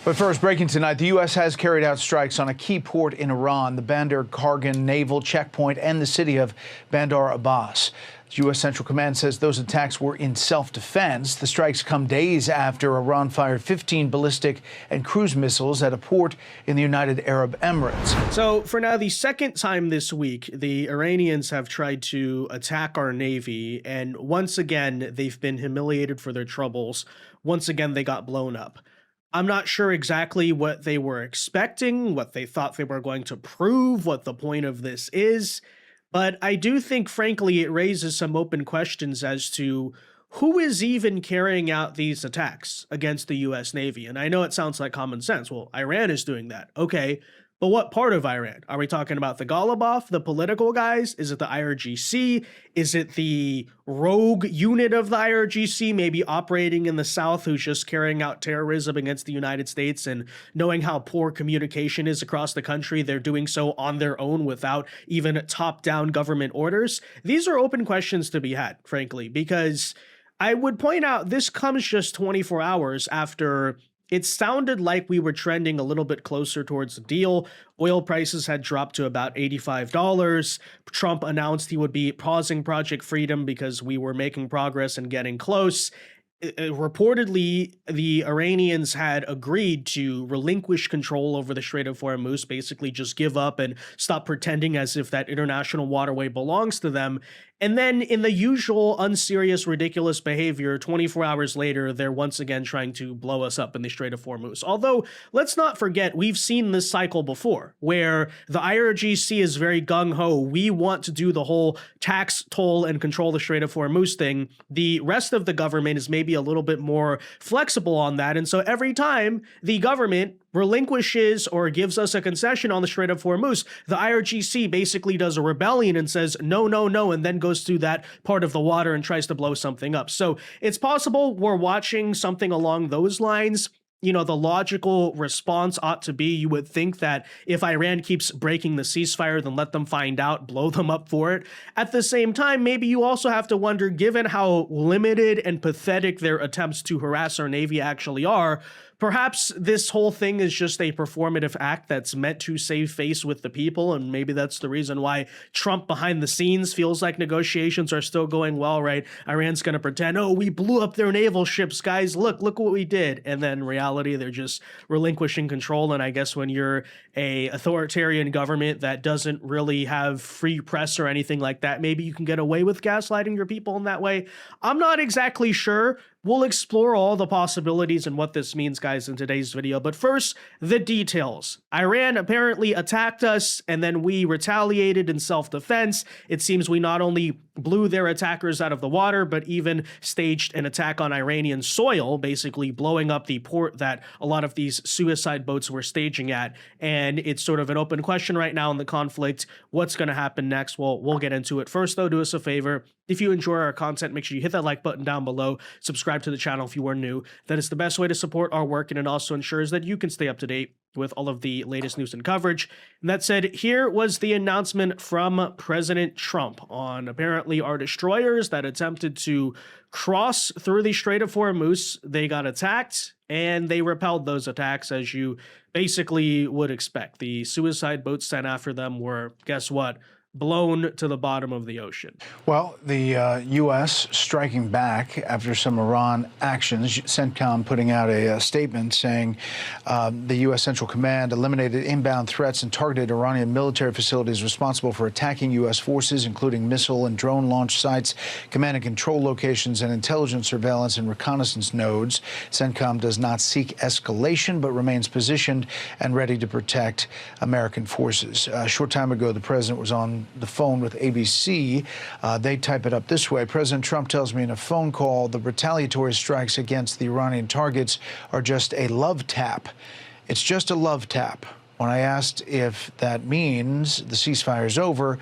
But first, breaking tonight, the U.S. has carried out strikes on a key port in Iran, the Bandar Kargan naval checkpoint, and the city of Bandar Abbas. The U.S. Central Command says those attacks were in self-defense. The strikes come days after Iran fired 15 ballistic and cruise missiles at a port in the United Arab Emirates. So for now, the second time this week, the Iranians have tried to attack our Navy, and once again, they've been humiliated for their troubles. Once again, they got blown up. I'm not sure exactly what they were expecting, what they thought they were going to prove, what the point of this is, but I do think, frankly, it raises some open questions as to who is even carrying out these attacks against the U.S. Navy. And I know it sounds like common sense. Well, Iran is doing that. Okay, but what part of Iran? Are we talking about the Ghalibaf, the political guys? Is it the IRGC? Is it the rogue unit of the IRGC, maybe operating in the South, who's just carrying out terrorism against the United States, and knowing how poor communication is across the country, they're doing so on their own without even top-down government orders? These are open questions to be had, frankly, because I would point out this comes just 24 hours after it sounded like we were trending a little bit closer towards the deal. Oil prices had dropped to about $85. Trump announced he would be pausing Project Freedom because we were making progress and getting close. Reportedly, the Iranians had agreed to relinquish control over the Strait of Hormuz, basically just give up and stop pretending as if that international waterway belongs to them. And then in the usual unserious, ridiculous behavior, 24 hours later, they're once again trying to blow us up in the Strait of Hormuz. Although, let's not forget, we've seen this cycle before, where the IRGC is very gung-ho. We want to do the whole tax, toll, and control the Strait of Hormuz thing. The rest of the government is maybe a little bit more flexible on that. And so every time the government relinquishes or gives us a concession on the Strait of Hormuz, the IRGC basically does a rebellion and says, no, no, no, and then goes through that part of the water and tries to blow something up. So it's possible we're watching something along those lines. You know, the logical response ought to be, you would think that if Iran keeps breaking the ceasefire, then let them find out, blow them up for it. At the same time, maybe you also have to wonder, given how limited and pathetic their attempts to harass our Navy actually are, perhaps this whole thing is just a performative act that's meant to save face with the people, and maybe that's the reason why Trump behind the scenes feels like negotiations are still going well, right? Iran's going to pretend, oh, we blew up their naval ships, guys, look what we did. And then in reality, they're just relinquishing control. And I guess when you're a authoritarian government that doesn't really have free press or anything like that, maybe you can get away with gaslighting your people in that way. I'm not exactly sure. We'll explore all the possibilities and what this means, guys, in today's video. But first, the details. Iran apparently attacked us, and then we retaliated in self-defense. It seems we not only blew their attackers out of the water, but even staged an attack on Iranian soil, basically blowing up the port that a lot of these suicide boats were staging at. And it's sort of an open question right now in the conflict. What's going to happen next? Well, we'll get into it. First, though, do us a favor. If you enjoy our content, make sure you hit that like button down below. Subscribe to the channel if you are new. That is the best way to support our work, and it also ensures that you can stay up to date with all of the latest news and coverage. And that said, here was the announcement from President Trump on apparently our destroyers that attempted to cross through the Strait of Hormuz. They got attacked, and they repelled those attacks, as you basically would expect. The suicide boats sent after them were, guess what? Blown to the bottom of the ocean. Well, the U.S. striking back after some Iran actions, CENTCOM putting out a statement saying the U.S. Central Command eliminated inbound threats and targeted Iranian military facilities responsible for attacking U.S. forces, including missile and drone launch sites, command and control locations, and intelligence surveillance and reconnaissance nodes. CENTCOM does not seek escalation, but remains positioned and ready to protect American forces. A short time ago, the president was on the phone with ABC. They type it up this way. President Trump tells me in a phone call the retaliatory strikes against the Iranian targets are just a love tap. It's just a love tap. When I asked if that means the ceasefire is over,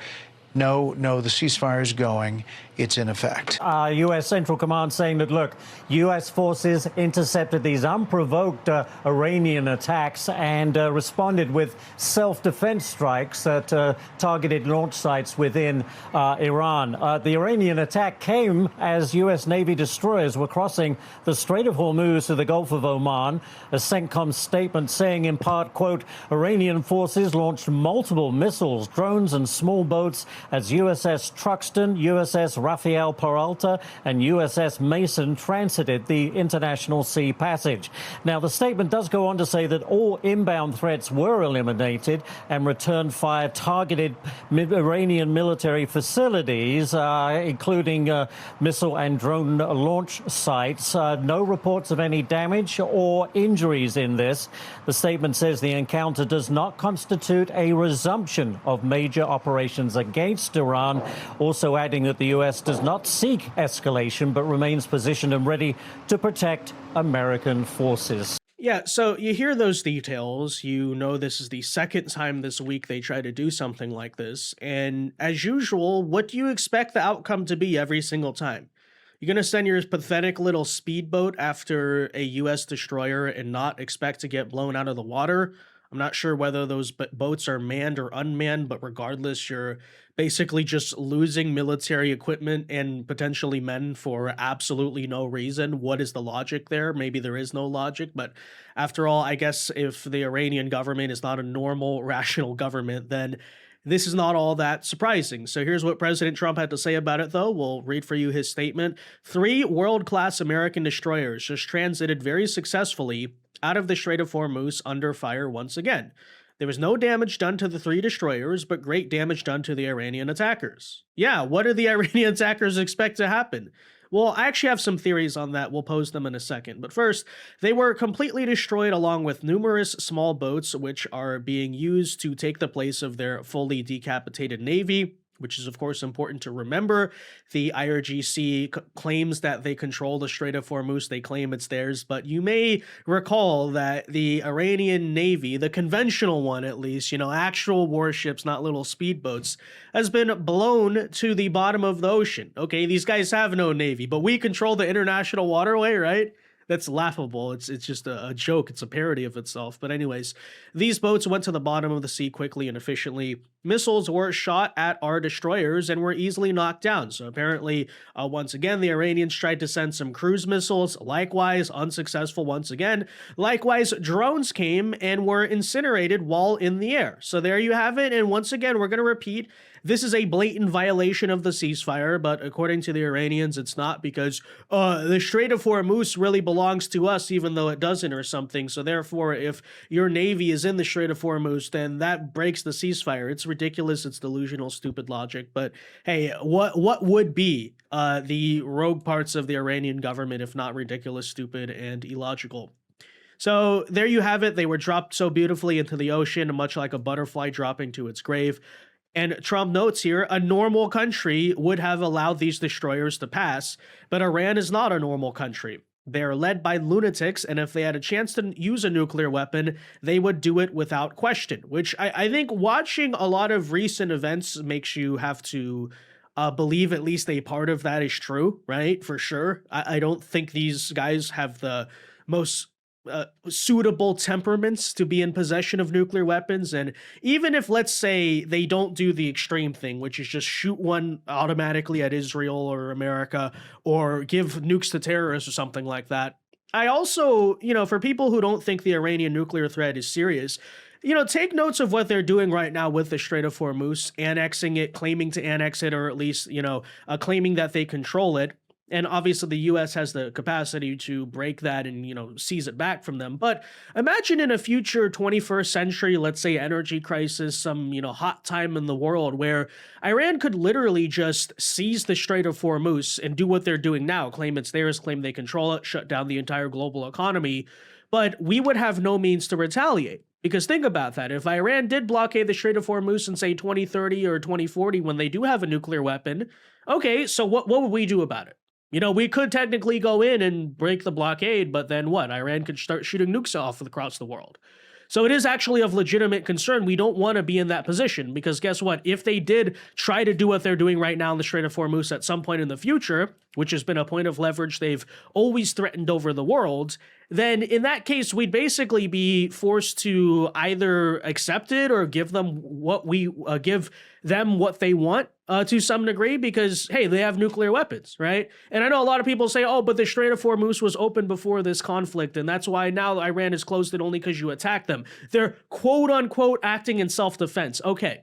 no, the ceasefire is going. it's in effect. U.S. Central Command saying that, look, U.S. forces intercepted these unprovoked Iranian attacks and responded with self-defense strikes that targeted launch sites within Iran. The Iranian attack came as U.S. Navy destroyers were crossing the Strait of Hormuz to the Gulf of Oman. A CENTCOM statement saying, in part, quote, Iranian forces launched multiple missiles, drones and small boats as USS Truxtun, USS Rafael Peralta and USS Mason transited the international sea passage. Now, the statement does go on to say that all inbound threats were eliminated and return fire targeted Iranian military facilities, including missile and drone launch sites. No reports of any damage or injuries in this. The statement says the encounter does not constitute a resumption of major operations against Iran, also adding that the U.S. does not seek escalation but remains positioned and ready to protect American forces. Yeah, so you hear those details, you know this is the second time this week they try to do something like this, and as usual, what do you expect the outcome to be every single time? You're going to send your pathetic little speedboat after a U.S. destroyer and not expect to get blown out of the water? I'm not sure whether those boats are manned or unmanned, but regardless, you're basically just losing military equipment and potentially men for absolutely no reason. What is the logic there? Maybe there is no logic, but after all, I guess if the Iranian government is not a normal, rational government, then this is not all that surprising. So here's what President Trump had to say about it, though. We'll read for you his statement. 3 world-class American destroyers just transited very successfully out of the Strait of Hormuz under fire once again. There was no damage done to the 3 destroyers, but great damage done to the Iranian attackers. Yeah, what did the Iranian attackers expect to happen? Well, I actually have some theories on that. We'll pose them in a second. But first, they were completely destroyed along with numerous small boats, which are being used to take the place of their fully decapitated Navy, which is, of course, important to remember. The IRGC claims that they control the Strait of Hormuz. They claim it's theirs. But you may recall that the Iranian Navy, the conventional one at least, actual warships, not little speedboats, has been blown to the bottom of the ocean. Okay, these guys have no Navy, but we control the international waterway, right? That's laughable. It's just a joke. It's a parody of itself. But anyways, these boats went to the bottom of the sea quickly and efficiently. Missiles were shot at our destroyers and were easily knocked down. So apparently, once again, the Iranians tried to send some cruise missiles. Likewise, unsuccessful once again. Likewise, drones came and were incinerated while in the air. So there you have it. And once again, we're going to repeat, this is a blatant violation of the ceasefire, but according to the Iranians, it's not because the Strait of Hormuz really belongs to us, even though it doesn't or something. So therefore, if your Navy is in the Strait of Hormuz, then that breaks the ceasefire. It's ridiculous. It's delusional, stupid logic. But hey, what would be the rogue parts of the Iranian government if not ridiculous, stupid, and illogical? So there you have it. They were dropped so beautifully into the ocean, much like a butterfly dropping to its grave. And Trump notes here, a normal country would have allowed these destroyers to pass, but Iran is not a normal country. They are led by lunatics, and if they had a chance to use a nuclear weapon, they would do it without question, which I think watching a lot of recent events makes you have to believe at least a part of that is true, right? For sure. I don't think these guys have the most suitable temperaments to be in possession of nuclear weapons. And even if, let's say, they don't do the extreme thing, which is just shoot one automatically at Israel or America or give nukes to terrorists or something like that. I also, for people who don't think the Iranian nuclear threat is serious, take notes of what they're doing right now with the Strait of Hormuz, annexing it, claiming to annex it, or at least, claiming that they control it. And obviously the U.S. has the capacity to break that and, seize it back from them. But imagine in a future 21st century, let's say energy crisis, some, hot time in the world where Iran could literally just seize the Strait of Hormuz and do what they're doing now, claim it's theirs, claim they control it, shut down the entire global economy. But we would have no means to retaliate. Because think about that. If Iran did blockade the Strait of Hormuz in, say, 2030 or 2040 when they do have a nuclear weapon, okay, so what would we do about it? We could technically go in and break the blockade, but then what? Iran could start shooting nukes off across the world. So it is actually of legitimate concern. We don't want to be in that position because guess what? If they did try to do what they're doing right now in the Strait of Hormuz at some point in the future, which has been a point of leverage they've always threatened over the world, then in that case, we'd basically be forced to either accept it or give them what they want to some degree because, hey, they have nuclear weapons, right? And I know a lot of people say, oh, but the Strait of Hormuz was open before this conflict, and that's why now Iran has closed it only because you attacked them. They're quote unquote acting in self-defense. Okay.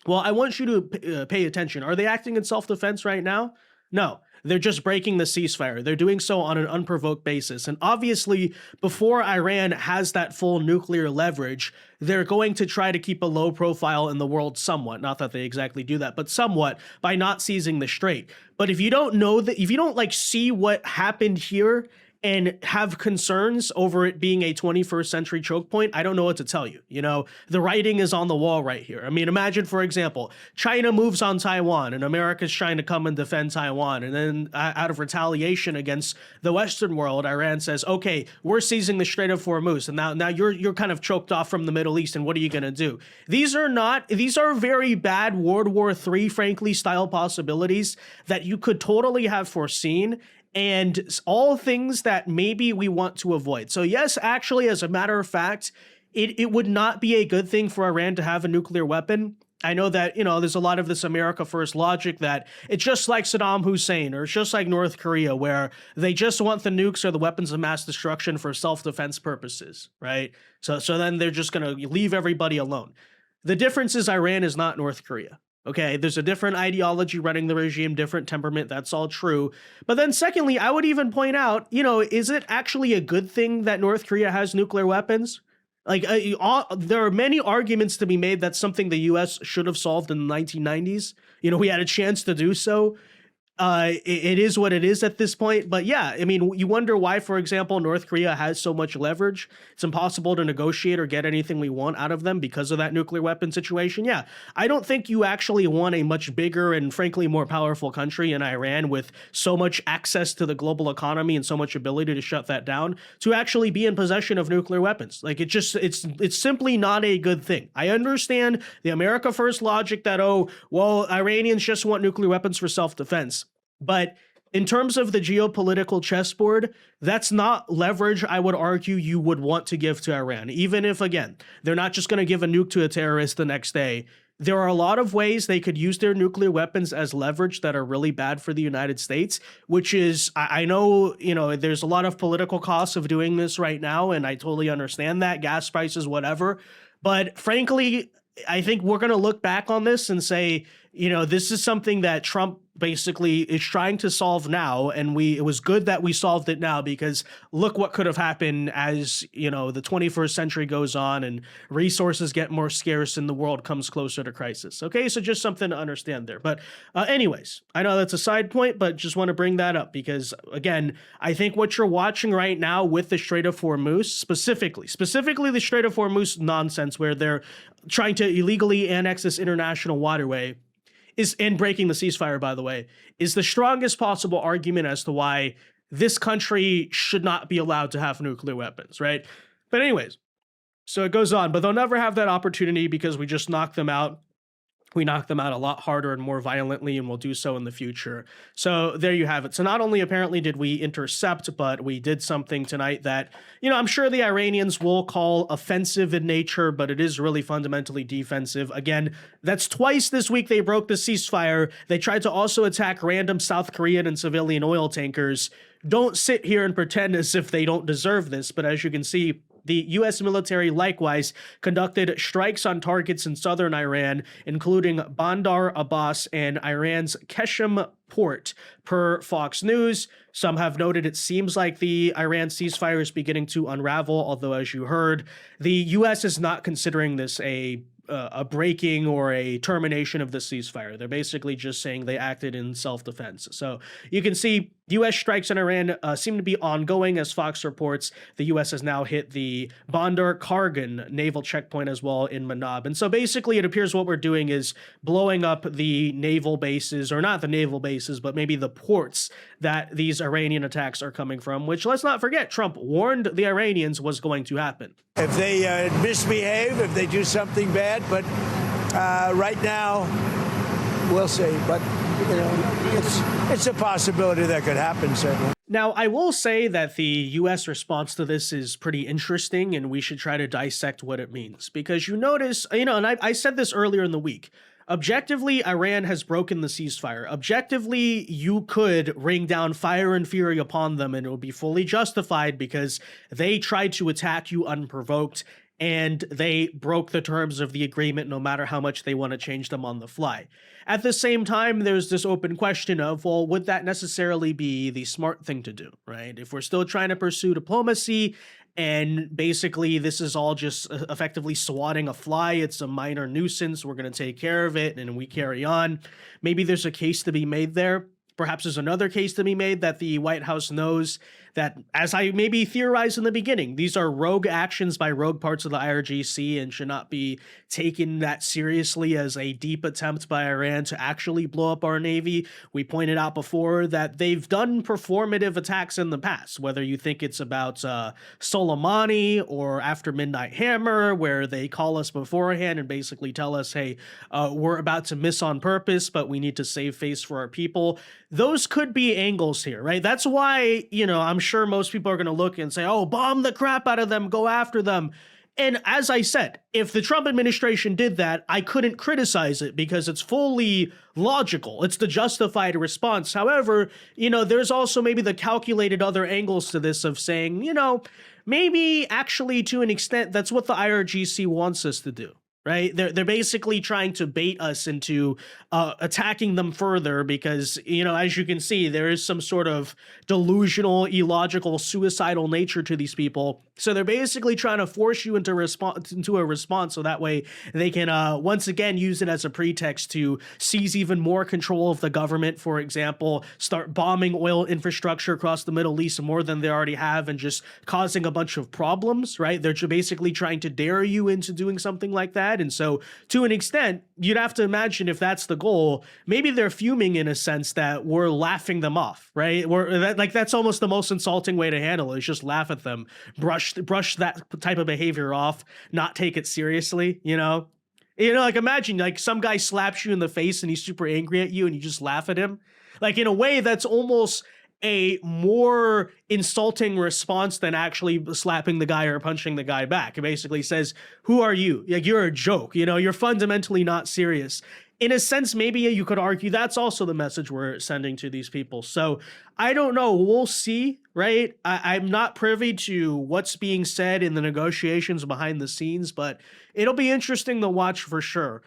Well, I want you to pay attention. Are they acting in self-defense right now? No. They're just breaking the ceasefire. They're doing so on an unprovoked basis. And obviously, before Iran has that full nuclear leverage, they're going to try to keep a low profile in the world somewhat. Not that they exactly do that, but somewhat by not seizing the strait. But if you don't know that, if you don't like see what happened here and have concerns over it being a 21st century choke point, I don't know what to tell you. You know, the writing is on the wall right here. I mean, imagine, for example, China moves on Taiwan and America's trying to come and defend Taiwan. And then out of retaliation against the Western world, Iran says, okay, we're seizing the Strait of Hormuz. And now you're kind of choked off from the Middle East. And what are you going to do? These are very bad World War III, frankly, style possibilities that you could totally have foreseen, and all things that maybe we want to avoid. So yes, actually, as a matter of fact, it would not be a good thing for Iran to have a nuclear weapon. I know that, you know, there's a lot of this America first logic that it's just like Saddam Hussein or it's just like North Korea, where they just want the nukes or the weapons of mass destruction for self-defense purposes, right? So then they're just going to leave everybody alone. The difference is Iran is not North Korea. Okay, there's a different ideology running the regime, different temperament. That's all true. But then secondly, I would even point out, you know, is it actually a good thing that North Korea has nuclear weapons? Like, there are many arguments to be made that's something the U.S. should have solved in the 1990s. You know, we had a chance to do so. It is what it is at this point. But yeah, I mean, you wonder why, for example, North Korea has so much leverage. It's impossible to negotiate or get anything we want out of them because of that nuclear weapon situation. Yeah, I don't think you actually want a much bigger and frankly more powerful country in Iran with so much access to the global economy and so much ability to shut that down to actually be in possession of nuclear weapons. Like it's simply not a good thing. I understand the America first logic that, oh, well, Iranians just want nuclear weapons for self-defense. But in terms of the geopolitical chessboard, that's not leverage I would argue you would want to give to Iran. Even if, again, they're not just going to give a nuke to a terrorist the next day. There are a lot of ways they could use their nuclear weapons as leverage that are really bad for the United States, which is, I know, you know, there's a lot of political costs of doing this right now, and I totally understand that, gas prices, whatever. But frankly, I think we're going to look back on this and say, you know, this is something that Trump basically is trying to solve now, and it was good that we solved it now, because look what could have happened as, you know, the 21st century goes on and resources get more scarce and the world comes closer to crisis. Okay, so just something to understand there. But anyways, I know that's a side point, but just want to bring that up because, again, I think what you're watching right now with the Strait of Hormuz, specifically the Strait of Hormuz nonsense, where they're trying to illegally annex this international waterway, and breaking the ceasefire, by the way, is the strongest possible argument as to why this country should not be allowed to have nuclear weapons, right? But anyways, so it goes on, but they'll never have that opportunity because we just knocked them out. We knocked them out a lot harder and more violently, and we'll do so in the future. So there you have it. So not only apparently did we intercept, but we did something tonight that, you know, I'm sure the Iranians will call offensive in nature, but it is really fundamentally defensive. Again, that's twice this week they broke the ceasefire. They tried to also attack random South Korean and civilian oil tankers. Don't sit here and pretend as if they don't deserve this, but as you can see, the U.S. military likewise conducted strikes on targets in southern Iran, including Bandar, Abbas, and Iran's Keshem port, per Fox News. Some have noted it seems like the Iran ceasefire is beginning to unravel, although, as you heard, the U.S. is not considering this a breaking or a termination of the ceasefire. They're basically just saying they acted in self-defense. So you can see U.S. strikes on Iran seem to be ongoing, as Fox reports. The U.S. has now hit the Bandar Kargan naval checkpoint as well in Manab. And so basically it appears what we're doing is blowing up the naval bases, or not the naval bases, but maybe the ports that these Iranian attacks are coming from, which, let's not forget, Trump warned the Iranians was going to happen. If they misbehave, if they do something bad, but right now, we'll see. But you know, it's a possibility that could happen, certainly. Now, I will say that the U.S. response to this is pretty interesting, and we should try to dissect what it means. Because you notice, and I said this earlier in the week, objectively, Iran has broken the ceasefire. Objectively, you could ring down fire and fury upon them, and it would be fully justified because they tried to attack you unprovoked, and they broke the terms of the agreement no matter how much they want to change them on the fly. At the same time, there's this open question of, well, would that necessarily be the smart thing to do, right? If we're still trying to pursue diplomacy, and basically this is all just effectively swatting a fly, it's a minor nuisance, we're going to take care of it, and we carry on. Maybe there's a case to be made there. Perhaps there's another case to be made that the White House knows that, as I maybe theorized in the beginning, these are rogue actions by rogue parts of the IRGC and should not be taken that seriously as a deep attempt by Iran to actually blow up our Navy. We pointed out before that they've done performative attacks in the past, whether you think it's about Soleimani or After Midnight Hammer, where they call us beforehand and basically tell us, hey, we're about to miss on purpose, but we need to save face for our people. Those could be angles here, right? That's why, I'm sure most people are going to look and say, oh, bomb the crap out of them, go after them. And as I said, if the Trump administration did that, I couldn't criticize it because it's fully logical. It's the justified response. However, there's also maybe the calculated other angles to this of saying, maybe actually to an extent, that's what the IRGC wants us to do. Right? They're basically trying to bait us into attacking them further because, as you can see, there is some sort of delusional, illogical, suicidal nature to these people. So they're basically trying to force you into a response so that way they can once again use it as a pretext to seize even more control of the government, for example, start bombing oil infrastructure across the Middle East more than they already have and just causing a bunch of problems, right? They're basically trying to dare you into doing something like that. And so to an extent, you'd have to imagine if that's the goal, maybe they're fuming in a sense that we're laughing them off, right? That's almost the most insulting way to handle it, is just laugh at them, brush that type of behavior off, not take it seriously, like imagine like some guy slaps you in the face and he's super angry at you and you just laugh at him. Like in a way that's almost a more insulting response than actually slapping the guy or punching the guy back. It basically says, who are you? Like, you're a joke, you're fundamentally not serious. In a sense, maybe you could argue that's also the message we're sending to these people. So I don't know. We'll see, right? I'm not privy to what's being said in the negotiations behind the scenes, but it'll be interesting to watch for sure.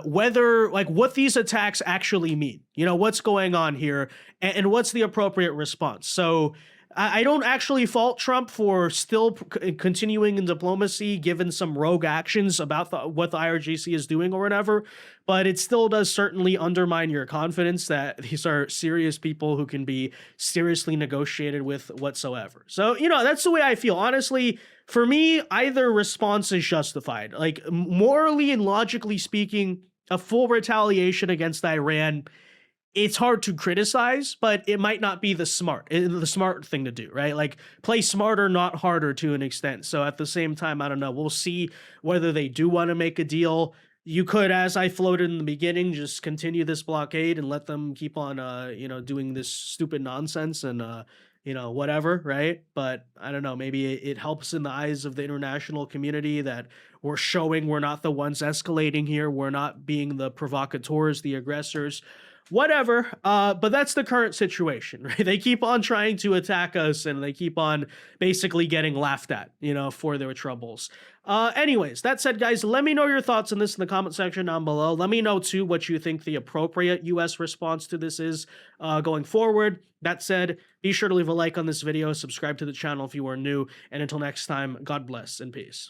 Whether what these attacks actually mean, what's going on here and what's the appropriate response. So I don't actually fault Trump for still continuing in diplomacy, given some rogue actions about what the IRGC is doing or whatever, but it still does certainly undermine your confidence that these are serious people who can be seriously negotiated with whatsoever. So, that's the way I feel. Honestly, for me, either response is justified. Like, morally and logically speaking, a full retaliation against Iran, it's hard to criticize, but it might not be the smart thing to do, right? Like, play smarter, not harder to an extent. So at the same time, I don't know. We'll see whether they do want to make a deal. You could, as I floated in the beginning, just continue this blockade and let them keep on, doing this stupid nonsense and, whatever, right? But I don't know, maybe it helps in the eyes of the international community that we're showing we're not the ones escalating here. We're not being the provocateurs, the aggressors. Whatever, but that's the current situation, right? They keep on trying to attack us and they keep on basically getting laughed at, for their troubles. Anyways, that said, guys, let me know your thoughts on this in the comment section down below. Let me know, too, what you think the appropriate U.S. response to this is going forward. That said, be sure to leave a like on this video, subscribe to the channel if you are new, and until next time, God bless and peace.